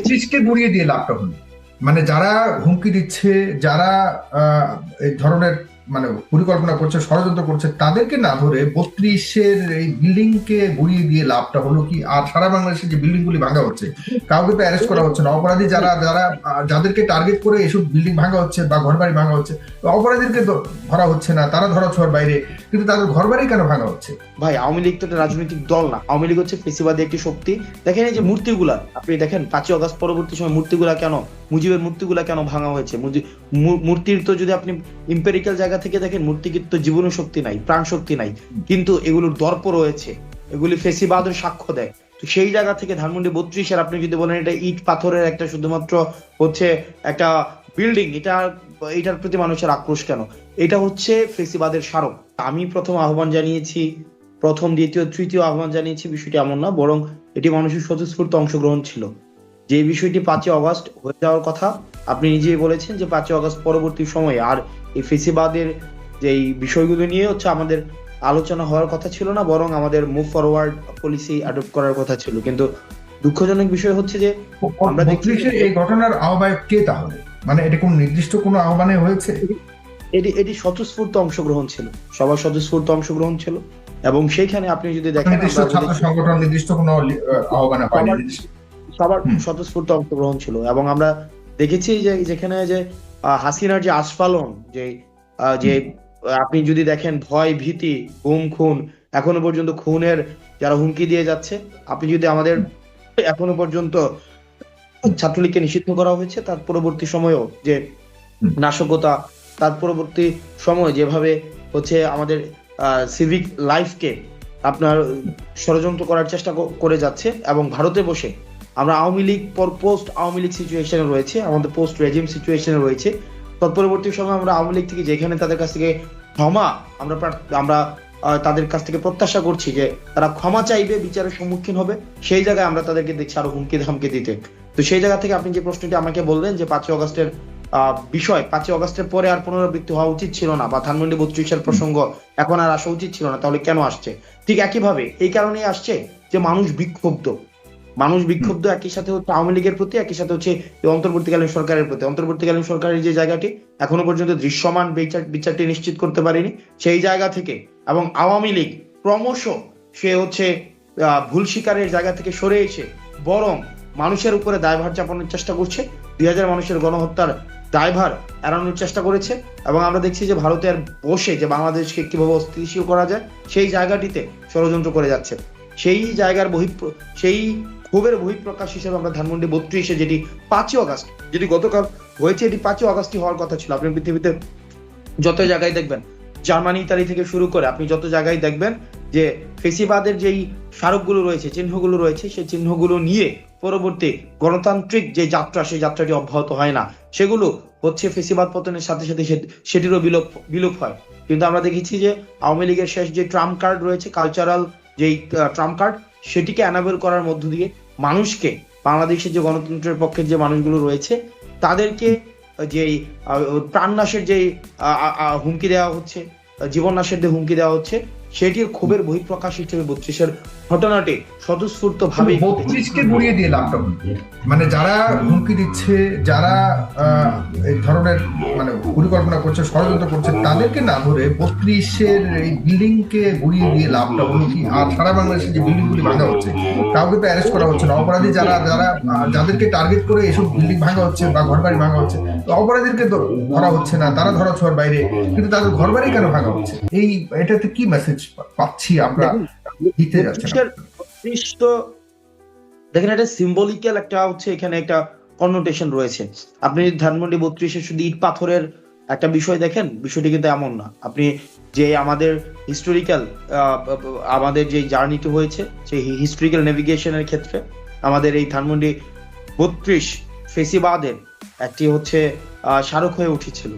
বত্রিশকে গুড়িয়ে দিয়ে লাভটা হলো, মানে যারা হুমকি দিচ্ছে, যারা এই ধরনের মানে পরিকল্পনা করছে, ষড়যন্ত্র করছে, তাদেরকে না ধরে 32-এর এই বিল্ডিং কে গুড়িয়ে দিয়ে লাভটা হলো কি? আর সারা বাংলাদেশে যে বিল্ডিং গুলি ভাঙা হচ্ছে, কাউকে তো অ্যারেস্ট করা হচ্ছে না। অপরাধী যারা যারা যাদেরকে টার্গেট করে এসব বিল্ডিং ভাঙা হচ্ছে বা ঘরবাড়ি ভাঙা হচ্ছে, অপরাধীদেরকে ধরা হচ্ছে না, তারা ধরা ছোঁয়ার বাইরে, কিন্তু তাদের ঘরবাড়ি কেন ভাঙা হচ্ছে? ভাই, আওয়ামী লীগ তো একটা রাজনৈতিক দল না। আওয়ামী লীগ হচ্ছে ফেসিবাদী একটি শক্তি। দেখেন এই যে মূর্তিগুলা, আপনি দেখেন 5ই আগস্ট পরবর্তী সময় মূর্তিগুলা কেন, মুজিবের মূর্তিগুলা কেন ভাঙা হয়েছে? মূর্তির তো যদি আপনি ইম্পেরিক্যাল জায়গা থেকে দেখেন, মূর্তির তো জীবন শক্তি নাই, প্রাণ শক্তি নাই, কিন্তু এগুলোর দর্প রয়েছে, এগুলি ফেসিবাদের সাক্ষ্য দেয়। তো সেই জায়গা থেকে ধানমন্ডি 32-এর আপনি যদি বলেন এটা ইট পাথরের একটা শুধুমাত্র হচ্ছে একটা বিল্ডিং, এটার প্রতি মানুষের আক্রোশ কেন? এটা হচ্ছে ফেসিবাদের স্মারক। আমি প্রথম আহ্বান জানিয়েছি, প্রথম দ্বিতীয় তৃতীয় আহ্বান জানিয়েছি, বিষয়টি এমন না, বরং এটি মানুষের স্বতঃস্ফূর্ত অংশগ্রহণ ছিল। যে বিষয়টি 5ই আগস্ট হয়ে যাওয়ার কথা, আপনি নিজেই বলেছেন যে 5ই আগস্ট পরবর্তী সময়ে আর এই ফেসিবাদের যে বিষয়গুলো নিয়ে হচ্ছে আমাদের আলোচনা হওয়ার কথা ছিল না, বরং আমাদের মুভ ফরওয়ার্ড পলিসি অ্যাডপ্ট করার কথা ছিল। কিন্তু দুঃখজনক বিষয় হচ্ছে যে আমরা দেখছি 32-এর এই ঘটনার আহ্বায়ক কে তাহলে? মানে এটা কোন নির্দিষ্ট কোনো আহ্বানে হয়েছে? এটি স্বতঃস্ফূর্ত অংশগ্রহণ ছিল, সবার স্বতঃস্ফূর্ত অংশগ্রহণ ছিল। এবং সেইখানে আপনি যদি দেখেন নির্দিষ্ট ছাত্র সংগঠন নির্দিষ্ট কোনো আহ্বানে হয়নি, সবার স্বতঃস্ফূর্ত অংশগ্রহণ ছিল। এবং আমরা দেখেছি যে যেখানে যে হাসিনার যে আস্ফালন, যে আপনি যদি দেখেন ভয় ভীতি, গুম খুন, এখনো পর্যন্ত খুনের যারা হুমকি দিয়ে যাচ্ছে, আপনি যদি আমাদের এখনো পর্যন্ত ছাত্রলীগকে নিষিদ্ধ করা হয়েছে, তার পরবর্তী সময়েও যে নাশকতা, তার পরবর্তী সময় যেভাবে হচ্ছে আমাদের সিভিক লাইফকে আপনার ষড়যন্ত্র করার চেষ্টা করে যাচ্ছে, এবং ভারতে বসে আমরা আওয়ামী লীগ পোস্ট আওয়ামী লীগ সিচুয়েশনে রয়েছে, আমাদের পোস্ট রেজিম সিচুয়েশনে রয়েছে। তৎপরবর্তী সময় আমরা আওয়ামী লীগ থেকে যেখানে তাদের কাছ থেকে ক্ষমা আমরা তাদের কাছ থেকে প্রত্যাশা করছি যে তারা ক্ষমা চাইবে, বিচারের সম্মুখীন হবে, সেই জায়গায় আমরা তাদেরকে দেখছি আরো হুমকি ধামকি দিতে। তো সেই জায়গা থেকে আপনি যে প্রশ্নটি আমাকে বললেন যে 5ই আগস্টের বিষয়, 5ই আগস্টের পরে আর পুনরাবৃত্তি হওয়া উচিত ছিল না, বা ধানমন্ডি 32-এর প্রসঙ্গ এখন আর আসা উচিত ছিল না, তাহলে কেন আসছে? ঠিক একইভাবে এই কারণেই আসছে যে মানুষ বিক্ষুব্ধ একই সাথে হচ্ছে আওয়ামী লীগের প্রতি, একই সাথে হচ্ছে অন্তর্বর্তীকালীন সরকারের প্রতি। অন্তর্বর্তীকালীন সরকারের যে জায়গাটি এখনো পর্যন্ত দৃশ্যমান বিচারটি নিশ্চিত করতে পারেনি, সেই জায়গা থেকে এবং আওয়ামী লীগ ক্রমশ সে হচ্ছে ভুল স্বীকারের জায়গা থেকে সরে এসে বরং মানুষের উপরে দায়ভার চাপানোর চেষ্টা করছে। 2000 মানুষের গণহত্যার দায়ভার এড়ানোর চেষ্টা করেছে। এবং আমরা দেখছি যে ভারতের বসে যে বাংলাদেশকে কিভাবে অস্থিতিশীল করা যায় সেই জায়গাটিতে ষড়যন্ত্র করে যাচ্ছে। সেই জায়গার সেই ক্ষোভের বহিঃপ্রকাশ হিসেবে আমরা ধানমন্ডি 32-এ যেটি 5ই আগস্ট, যেটি গতকাল হয়েছে, এটি 5ই আগস্টই হওয়ার কথা ছিল। আপনি পৃথিবীতে যত জায়গায় দেখবেন, জার্মানি ইতালি থেকে শুরু করে আপনি যত জায়গায় দেখবেন যে ফেসিবাদের যেই স্মারকগুলো রয়েছে, চিহ্নগুলো রয়েছে, সেই চিহ্নগুলো নিয়ে পরবর্তী গণতান্ত্রিক যে যাত্রা, সেই যাত্রাটি অব্যাহত হয় না, সেগুলো হচ্ছে ফেসিবাদ পতনের সাথে সাথে সেটিরও বিলোপ হয়। কিন্তু আমরা দেখেছি যে আওয়ামী লীগের শেষ যে ট্রাম্প কার্ড রয়েছে, কালচারাল যেই ট্রাম্প কার্ড, সেটিকে অ্যানাবেল করার মধ্য দিয়ে মানুষকে, বাংলাদেশের যে গণতন্ত্রের পক্ষের যে মানুষগুলো রয়েছে, তাদেরকে যেই প্রাণনাশের যেই হুমকি দেওয়া হচ্ছে, জীবন নাশের যে হুমকি দেওয়া হচ্ছে, সেটির ক্ষোভের বহিঃপ্রকাশ হিসেবে 32-এর ঘটনাটি স্বতঃস্ফূর্ত ভাবে 32-কে গুড়িয়ে দিয়ে লাভটা হলো, মানে যারা হুমকি দিচ্ছে, যারা এই ধরনের মানে পরিকল্পনা করছে, ষড়যন্ত্র করছে, তাদেরকে না ধরে 32-এর এই বিল্ডিং কে গুড়িয়ে দিয়ে লাভটা হলো কি? আর সারা বাংলাদেশে যে বিল্ডিং গুলি ভাঙা হচ্ছে, কাউকে তো অ্যারেস্ট করা হচ্ছে না। অপরাধী যারা যারা যাদেরকে টার্গেট করে এসব বিল্ডিং ভাঙা হচ্ছে বা ঘরবাড়ি ভাঙা হচ্ছে, অপরাধীদেরকে ধরা হচ্ছে না, তারা ধরা ছোঁয়ার বাইরে, কিন্তু তাদের ঘরবাড়ি কেন ভাঙা হচ্ছে? এটাতে কি মেসেজ পাচ্ছি আমরা দিতে যাচ্ছি? দেখেন, এটা সিম্বলিক্যাল একটা হচ্ছে, এখানে একটা কনোটেশন রয়েছে। আপনি ধানমন্ডি 32-এ শুধু ইট পাথরের একটা বিষয় দেখেন, বিষয়টি কিন্তু এমন না। আপনি যে আমাদের হিস্টোরিক্যাল আমাদের যে জার্নিটি হয়েছে, সেই হিস্টোরিক্যাল নেভিগেশনের ক্ষেত্রে আমাদের এই ধানমন্ডি 32 ফেসিবাদের একটি হচ্ছে স্মারক হয়ে উঠেছিল।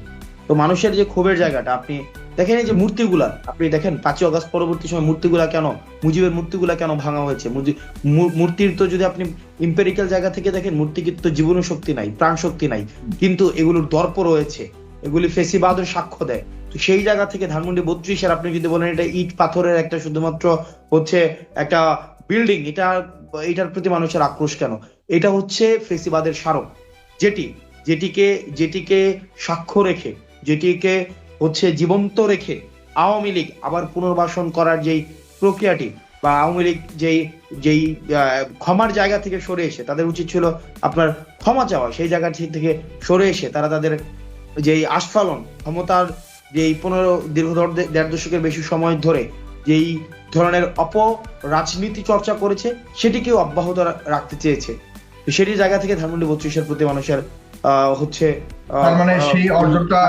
তো মানুষের যে ক্ষোভের জায়গাটা আপনি দেখেন, এই যে মূর্তিগুলা, আপনি দেখেন 5ই আগস্ট পরবর্তী সময় মূর্তিগুলা কেন, মুজিবের মূর্তিগুলা কেন ভাঙা হয়েছে? মূর্তির তো যদি আপনি ইম্পেরিক্যাল জায়গা থেকে দেখেন, মূর্তির তো জীবন শক্তি নাই, প্রাণ শক্তি নাই, কিন্তু এগুলোর দর্প রয়েছে, এগুলি ফেসিবাদের সাক্ষ্য দেয়। তো সেই জায়গা থেকে ধানমন্ডি 32-এর আপনি যদি বলেন এটা ইট পাথরের একটা শুধুমাত্র হচ্ছে একটা বিল্ডিং, এটার প্রতি মানুষের আক্রোশ কেন? এটা হচ্ছে ফেসিবাদের স্মারক, যেটিকে যেটিকে সাক্ষ্য রেখে, যেটিকে হচ্ছে জীবন্ত রেখে আওয়ামী লীগ আবার পুনর্বাসন করার যেই প্রক্রিয়াটি, বা আওয়ামী লীগ যেই যেই ক্ষমার জায়গা থেকে সরে এসে, তাদের উচিত ছিল আপনার ক্ষমা চাওয়া, সেই জায়গা থেকে সরে এসে তারা তাদের যেই আস্ফালন ক্ষমতার যেই দীর্ঘ দেড় দশকের বেশি সময় ধরে যেই ধরনের রাজনীতি চর্চা করেছে সেটিকেও অব্যাহত রাখতে চেয়েছে। তো সেটির জায়গা থেকে ধানমন্ডি 32-এর প্রতি মানুষের হচ্ছে তার মানে সেই অর্জনটা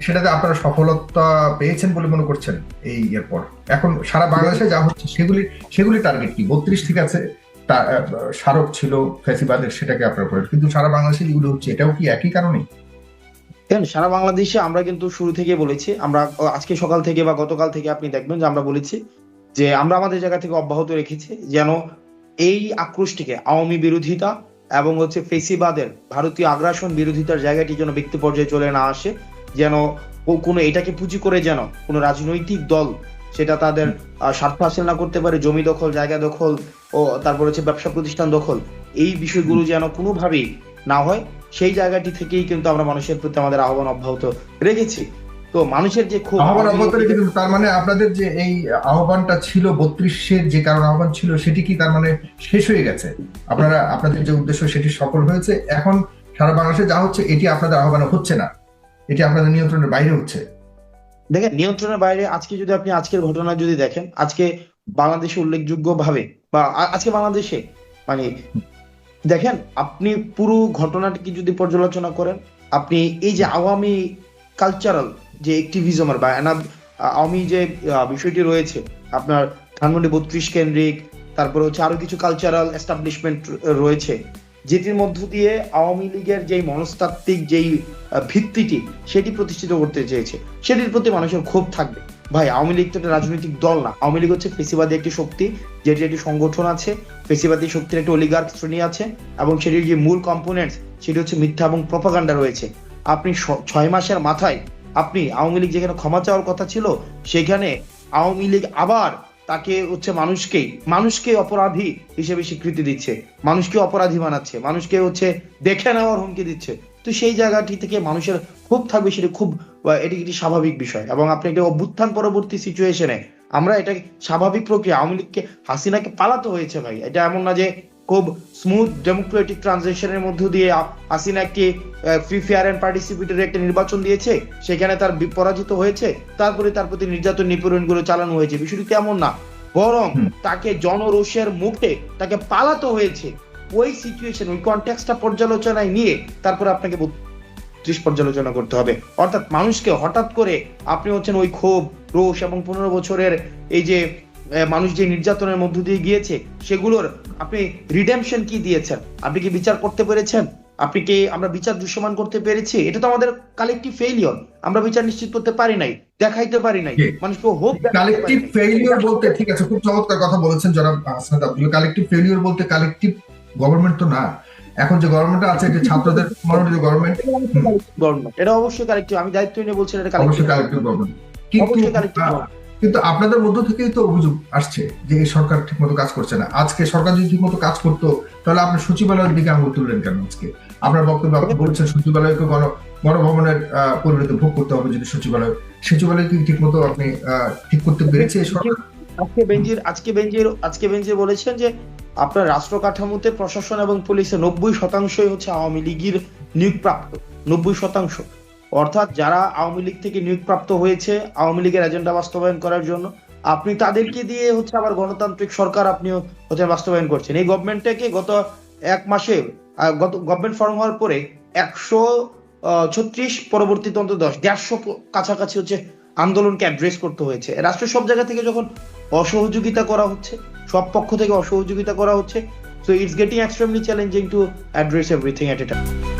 সেটাতে আপনারা সফলতা পেয়েছেন বলে মনে করছেন এই এরপর? এখন সারা বাংলাদেশে যা হচ্ছে সেগুলি টার্গেট কি? 32 ঠিক আছে, স্মারক ছিল ফ্যাসিবাদের, সেটাকে আপনারা করেন, কিন্তু সারা বাংলাদেশে যেগুলো হচ্ছে এটাও কি একই কারণে? সারা বাংলাদেশে আমরা কিন্তু শুরু থেকে বলেছি, আমরা আজকে সকাল থেকে বা গতকাল থেকে আপনি দেখবেন যে আমরা বলেছি যে আমরা আমাদের জায়গা থেকে অব্যাহত রেখেছি যেন এই আক্রোশটিকে, আওয়ামী বিরোধিতা এবং হচ্ছে ফেসিবাদের ভারতীয় আগ্রাসন বিরোধিতার জায়গাটি যেন ব্যক্তি পর্যায়ে চলে না আসে, যেন কোনো এটাকে পুঁজি করে যেন কোনো রাজনৈতিক দল সেটা তাদের স্বার্থ হাসিল না করতে পারে, জমি দখল, জায়গা দখল ও তারপর হচ্ছে ব্যবসা প্রতিষ্ঠান দখল, এই বিষয়গুলো যেন কোনোভাবেই না হয়, সেই জায়গাটি থেকেই কিন্তু আমরা মানুষের প্রতি আমাদের আহ্বান অব্যাহত রেখেছি। তো মানুষের যে খুব আহ্বান অব্যাহত রেখেছিল, তার মানে আপনাদের যে এই আহ্বানটা ছিল 32-এর যে কারণ আহ্বান ছিল সেটি কি তার মানে শেষ হয়ে গেছে? আপনাদের যে উদ্দেশ্য সেটি সফল হয়েছে, এখন সারা বাংলাদেশে যা হচ্ছে এটি আপনাদের আহ্বানে হচ্ছে না, এটি আপনাদের নিয়ন্ত্রণের বাইরে হচ্ছে? দেখেন, নিয়ন্ত্রণের বাইরে আজকে যদি আপনি আজকের ঘটনা যদি দেখেন, আজকে বাংলাদেশে উল্লেখযোগ্য ভাবে বা আজকে বাংলাদেশে মানে দেখেন, আপনি পুরো ঘটনাটিকে যদি পর্যালোচনা করেন, আপনি এই যে আওয়ামী কালচারাল যে অ্যাক্টিভিজমের বা আওয়ামী যে বিষয়টি রয়েছে আপনার ধানমন্ডি 32 কেন্দ্রিক, তারপরে হচ্ছে আরো কিছু কালচারাল এস্টাবলিশমেন্ট রয়েছে, যেটির মধ্য দিয়ে আওয়ামী লীগের যেই মনস্তাত্ত্বিক যেই ভিত্তিটি সেটি প্রতিষ্ঠিত করতে চেয়েছে, সেটির প্রতি মানুষের ক্ষোভ থাকবে। ভাই, আওয়ামী লীগ তো একটা রাজনৈতিক দল না, আওয়ামী লীগ হচ্ছে ফেসিবাদী একটি শক্তি, যেটি একটি সংগঠন আছে, ফেসিবাদী শক্তির একটি অলিগার্ক শ্রেণী আছে, এবং সেটির যে মূল কম্পোনেন্টস সেটি হচ্ছে মিথ্যা এবং প্রপাগান্ডা রয়েছে। আপনি 6 মাসের মাথায় আপনি আওয়ামী লীগ যেখানে ক্ষমা চাওয়ার কথা ছিল, সেখানে আওয়ামী লীগ আবার তাকে হচ্ছে মানুষকে অপরাধী হিসেবে স্বীকৃতি দিচ্ছে, মানুষকে অপরাধী বানাচ্ছে, মানুষকে হচ্ছে দেখে নেওয়ার হুমকি দিচ্ছে। তো সেই জায়গাটি থেকে মানুষের খুব থাকবে, সেটা খুব এটি একটি স্বাভাবিক বিষয়। এবং আপনি একটা অভ্যুত্থান পরবর্তী সিচুয়েশনে আমরা এটা স্বাভাবিক প্রক্রিয়া, আওয়ামী লীগকে, হাসিনাকে পালাতে হয়েছে ভাই, এটা এমন না যে খুব স্মুথ ডেমোক্রেটিক ট্রানজিশনের মধ্য দিয়ে হাসিনা একটি ফ্রি ফেয়ার এন্ড পার্টিসিপেটরি একটা নির্বাচন দিয়েছে, সেখানে তার পরাজিত হয়েছে, তারপরে তার প্রতি নির্যাতন নিপীড়ন গুলো চালানো হয়েছে। বিষয়টি তেমন না, বরং তাকে জনরোষের মুখে তাকে পালাতে হয়েছে। ওই সিচুয়েশন, ওই কনটেক্সটটা পর্যালোচনায় নিয়ে তারপরে আপনাকে 32 পর্যালোচনা করতে হবে। অর্থাৎ মানুষকে হঠাৎ করে আপনি হচ্ছেন ওই ক্ষোভ, রোষ এবং 15 বছরের এই যে মানুষ যে নির্যাতনের মধ্য দিয়ে গিয়েছে, সেগুলোর আপনি রিডেমশন কি দিয়েছেন? আপনি কি বিচার করতে পেরেছেন? আমরা বিচার দৃশ্যমান করতে পেরেছি? এটা তো আমাদের কালেকটিভ ফেইলিয়র। আমরা বিচার নিশ্চিত করতে পারি নাই, দেখাইতে পারি নাই মানুষকে হোপ। কালেকটিভ ফেইলিয়র বলতে, ঠিক আছে, খুব চমৎকার কথা বলেছেন জনাব হাসনাত আব্দুল। কালেকটিভ ফেইলিয়র বলতে কালেকটিভ গভর্নমেন্ট তো না, এখন যে গভর্নমেন্ট আছে এটা ছাত্রদের মনোনীত গভর্নমেন্ট, এটা অবশ্যই কালেকটিভ। আমি দায়িত্ব নিয়ে বলছি এটা অবশ্যই কালেকটিভ গভর্নমেন্ট, কিন্তু আপনাদের মধ্য থেকেই তো অভিযোগ আসছে যে এই সরকার ঠিকমতো কাজ করছে না। আজকে সরকার যদি ঠিকমতো কাজ করতো তাহলে আপনি সচিবালয়ের দিকে আঙুল তুললেন কেন? আজকে আপনার বক্তব্য আপনি বলছেন সচিবালয়কে গণভবনের পরিণতি ভোগ করতে হবে। যদি সচিবালয় কি ঠিকমতো আপনি ঠিক করতে পেরেছে সরকার? আজকে বেঞ্জির বলেছেন যে আপনার রাষ্ট্র কাঠামোতে প্রশাসন এবং পুলিশে 90% হচ্ছে আওয়ামী লীগের নিয়োগপ্রাপ্ত, 90%। অর্থাৎ যারা আওয়ামী লীগ থেকে নিয়োগপ্রাপ্ত হয়েছে আওয়ামী লীগের এজেন্ডা বাস্তবায়ন করার জন্য, আপনি তাদেরকে দিয়ে হচ্ছে আবার গণতান্ত্রিক সরকার আপনিও হচ্ছে বাস্তবায়ন করছেন। এই গভর্নমেন্টটাকে গত 1 মাসে গভর্নমেন্ট ফর্ম হওয়ার পরে 136, পরবর্তীতে অন্তত 150 কাছাকাছি হচ্ছে আন্দোলনকে অ্যাড্রেস করতে হয়েছে। রাষ্ট্রের সব জায়গা থেকে যখন অসহযোগিতা করা হচ্ছে, সব পক্ষ থেকে অসহযোগিতা করা হচ্ছে, so it's getting extremely challenging to address everything at a time.